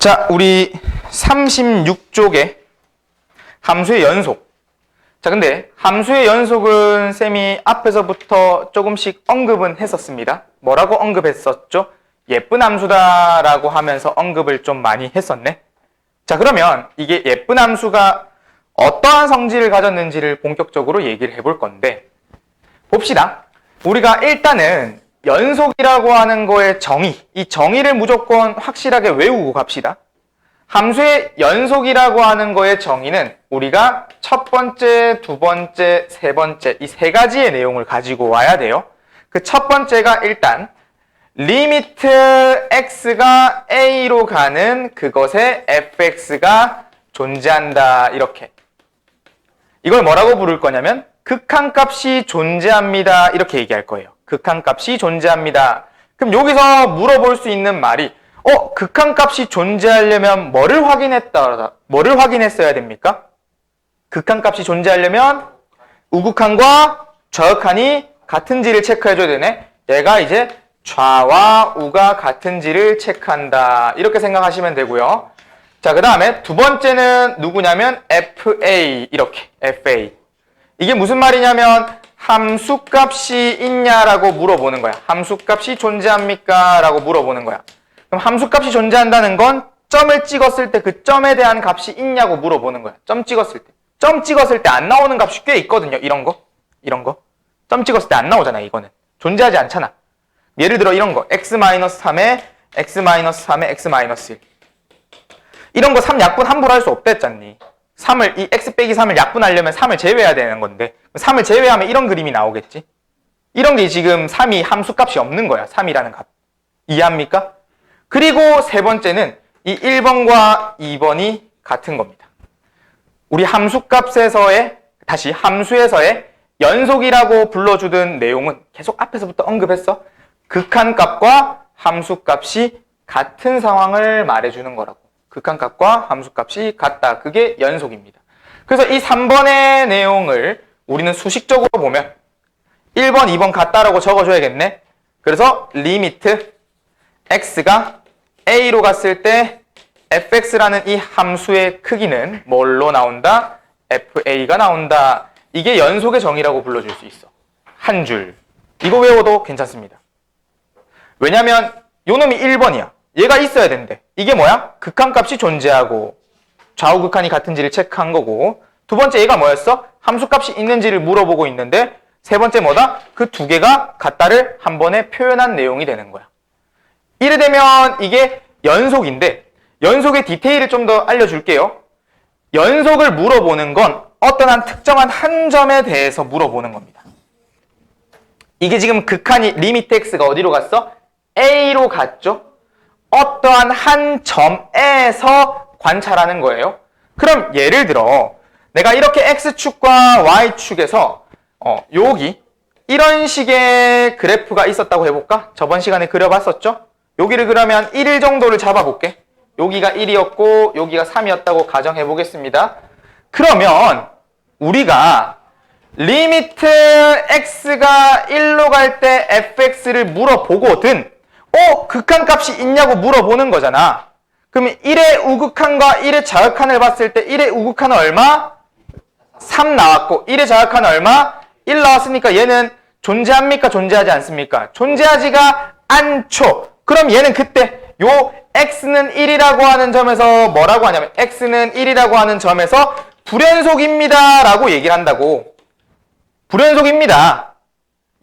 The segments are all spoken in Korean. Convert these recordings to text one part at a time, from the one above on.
자, 우리 36쪽에 함수의 연속. 자, 근데 함수의 연속은 쌤이 앞에서부터 조금씩 언급은 했었습니다. 뭐라고 언급했었죠? 예쁜 함수다라고 하면서 언급을 좀 많이 했었네. 자, 그러면 이게 예쁜 함수가 어떠한 성질을 가졌는지를 본격적으로 얘기를 해볼 건데, 봅시다. 우리가 일단은 연속이라고 하는 거의 정의, 이 정의를 무조건 확실하게 외우고 갑시다. 함수의 연속이라고 하는 거의 정의는 우리가 첫 번째, 두 번째, 세 번째 이 세 가지의 내용을 가지고 와야 돼요. 그 첫 번째가 일단 리미트 x가 a로 가는 그것에 fx가 존재한다, 이렇게. 이걸 뭐라고 부를 거냐면 극한값이 존재합니다, 이렇게 얘기할 거예요. 극한값이 존재합니다. 그럼 여기서 물어볼 수 있는 말이 극한값이 존재하려면 뭐를 확인했어야 됩니까? 극한값이 존재하려면 우극한과 좌극한이 같은지를 체크해줘야 되네. 얘가 이제 좌와 우가 같은지를 체크한다, 이렇게 생각하시면 되고요. 자, 그 다음에 두 번째는 누구냐면 FA, 이렇게 FA. 이게 무슨 말이냐면 함수값이 있냐라고 물어보는 거야. 함수값이 존재합니까? 라고 물어보는 거야. 그럼 함수값이 존재한다는 건 점을 찍었을 때 그 점에 대한 값이 있냐고 물어보는 거야. 점 찍었을 때. 점 찍었을 때 안 나오는 값이 꽤 있거든요. 이런 거. 점 찍었을 때 안 나오잖아, 이거는. 존재하지 않잖아. 예를 들어 이런 거. x-3에 x-3에 x-1. 이런 거 3 약분 함부로 할 수 없다 했잖니. 3을, 이 x 빼기 3을 약분하려면 3을 제외해야 되는 건데 3을 제외하면 이런 그림이 나오겠지. 이런 게 지금 3이 함수값이 없는 거야. 3이라는 값. 이해합니까? 그리고 세 번째는 이 1번과 2번이 같은 겁니다. 우리 함수값에서의, 다시 함수에서의 연속이라고 불러주던 내용은 계속 앞에서부터 언급했어. 극한값과 함수값이 같은 상황을 말해주는 거라고. 극한값과 함수값이 같다. 그게 연속입니다. 그래서 이 3번의 내용을 우리는 수식적으로 보면 1번, 2번 같다라고 적어줘야겠네. 그래서 리미트 x가 a로 갔을 때 fx라는 이 함수의 크기는 뭘로 나온다? fa가 나온다. 이게 연속의 정의라고 불러줄 수 있어. 한 줄. 이거 외워도 괜찮습니다. 왜냐면 요 놈이 1번이야. 얘가 있어야 된대. 이게 뭐야? 극한값이 존재하고 좌우극한이 같은지를 체크한 거고, 두 번째 얘가 뭐였어? 함수값이 있는지를 물어보고 있는데, 세 번째 뭐다? 그 두 개가 같다를 한 번에 표현한 내용이 되는 거야. 이래 되면 이게 연속인데, 연속의 디테일을 좀 더 알려줄게요. 연속을 물어보는 건 어떤 특정한 한 점에 대해서 물어보는 겁니다. 이게 지금 극한이 리미트 x가 어디로 갔어? a로 갔죠? 어떠한 한 점에서 관찰하는 거예요. 그럼 예를 들어 내가 이렇게 x축과 y축에서 여기 이런 식의 그래프가 있었다고 해볼까? 저번 시간에 그려봤었죠? 여기를 그러면 1일 정도를 잡아볼게. 여기가 1이었고 여기가 3이었다고 가정해보겠습니다. 그러면 우리가 리미트 x가 1로 갈 때 fx를 물어보거든 극한값이 있냐고 물어보는 거잖아. 그러면 1의 우극한과 1의 좌극한을 봤을 때 1의 우극한은 얼마? 3 나왔고 1의 좌극한은 얼마? 1 나왔으니까 얘는 존재합니까? 존재하지 않습니까? 존재하지가 않죠. 그럼 얘는 그때 요 x는 1이라고 하는 점에서 뭐라고 하냐면 x는 1이라고 하는 점에서 불연속입니다 라고 얘기를 한다고. 불연속입니다.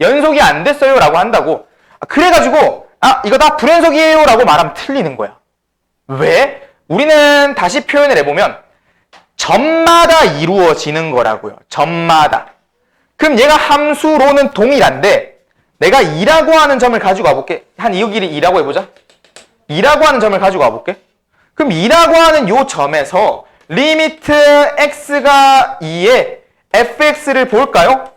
연속이 안 됐어요 라고 한다고. 그래가지고 이거 다 불연속이에요 라고 말하면 틀리는 거야. 왜? 우리는 다시 표현을 해보면 점마다 이루어지는 거라고요. 점마다. 그럼 얘가 함수로는 동일한데 내가 2라고 하는 점을 가지고 와볼게. 한 여기를 2라고 해보자. 2라고 하는 점을 가지고 와볼게. 그럼 2라고 하는 요 점에서 리미트 x가 2에 fx를 볼까요?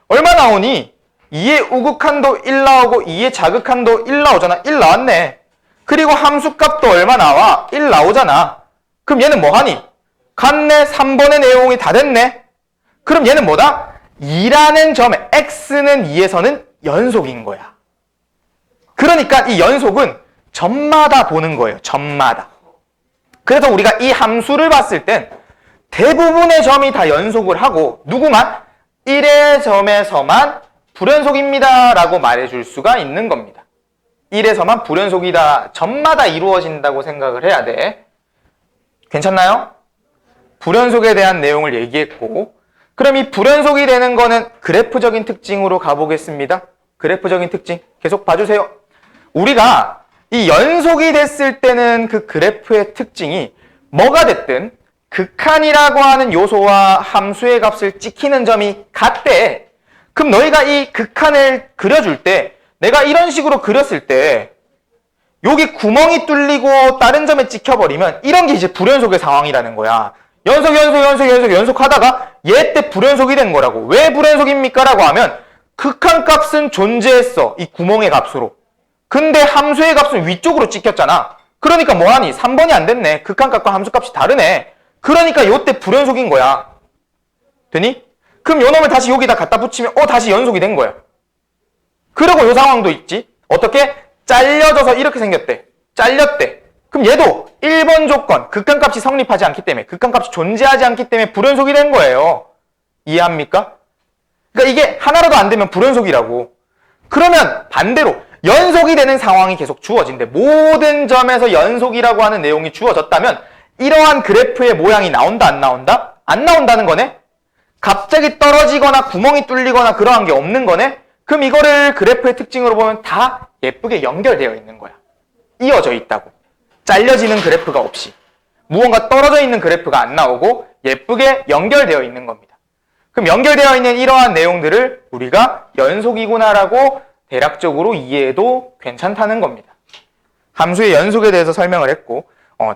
얼마 나오니? 2의 우극한도 1 나오고 2의 좌극한도 1 나오잖아. 1 나왔네. 그리고 함수값도 얼마 나와? 1 나오잖아. 그럼 얘는 뭐하니? 같네. 3번의 내용이 다 됐네. 그럼 얘는 뭐다? 2라는 점에 x는 2에서는 연속인 거야. 그러니까 이 연속은 점마다 보는 거예요. 점마다. 그래서 우리가 이 함수를 봤을 땐 대부분의 점이 다 연속을 하고 누구만 1의 점에서만 불연속입니다 라고 말해줄 수가 있는 겁니다. 1에서만 불연속이다. 점마다 이루어진다고 생각을 해야 돼. 괜찮나요? 불연속에 대한 내용을 얘기했고, 그럼 이 불연속이 되는 거는 그래프적인 특징으로 가보겠습니다. 그래프적인 특징 계속 봐주세요. 우리가 이 연속이 됐을 때는 그 그래프의 특징이 뭐가 됐든 극한이라고 하는 요소와 함수의 값을 찍히는 점이 같대. 그럼 너희가 이 극한을 그려줄 때 내가 이런 식으로 그렸을 때 여기 구멍이 뚫리고 다른 점에 찍혀버리면 이런 게 이제 불연속의 상황이라는 거야. 연속 하다가 얘 때 불연속이 된 거라고. 왜 불연속입니까? 라고 하면 극한 값은 존재했어. 이 구멍의 값으로. 근데 함수의 값은 위쪽으로 찍혔잖아. 그러니까 뭐하니? 3번이 안 됐네. 극한 값과 함수 값이 다르네. 그러니까 요때 불연속인 거야. 되니? 그럼 요 놈을 다시 여기다 갖다 붙이면 다시 연속이 된 거야. 그리고 요 상황도 있지. 어떻게? 잘려져서 이렇게 생겼대. 잘렸대. 그럼 얘도 1번 조건, 극한값이 성립하지 않기 때문에, 극한값이 존재하지 않기 때문에 불연속이 된 거예요. 이해합니까? 그러니까 이게 하나라도 안 되면 불연속이라고. 그러면 반대로 연속이 되는 상황이 계속 주어진대. 모든 점에서 연속이라고 하는 내용이 주어졌다면 이러한 그래프의 모양이 나온다, 안 나온다? 안 나온다는 거네? 갑자기 떨어지거나 구멍이 뚫리거나 그러한 게 없는 거네? 그럼 이거를 그래프의 특징으로 보면 다 예쁘게 연결되어 있는 거야. 이어져 있다고. 잘려지는 그래프가 없이. 무언가 떨어져 있는 그래프가 안 나오고 예쁘게 연결되어 있는 겁니다. 그럼 연결되어 있는 이러한 내용들을 우리가 연속이구나라고 대략적으로 이해해도 괜찮다는 겁니다. 함수의 연속에 대해서 설명을 했고,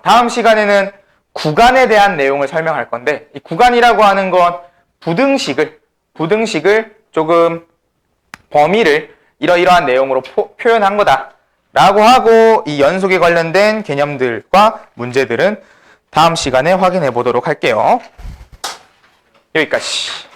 다음 시간에는 구간에 대한 내용을 설명할 건데, 이 구간이라고 하는 건 부등식을 조금 범위를 이러이러한 내용으로 표현한 거다 라고 하고, 이 연속에 관련된 개념들과 문제들은 다음 시간에 확인해 보도록 할게요. 여기까지.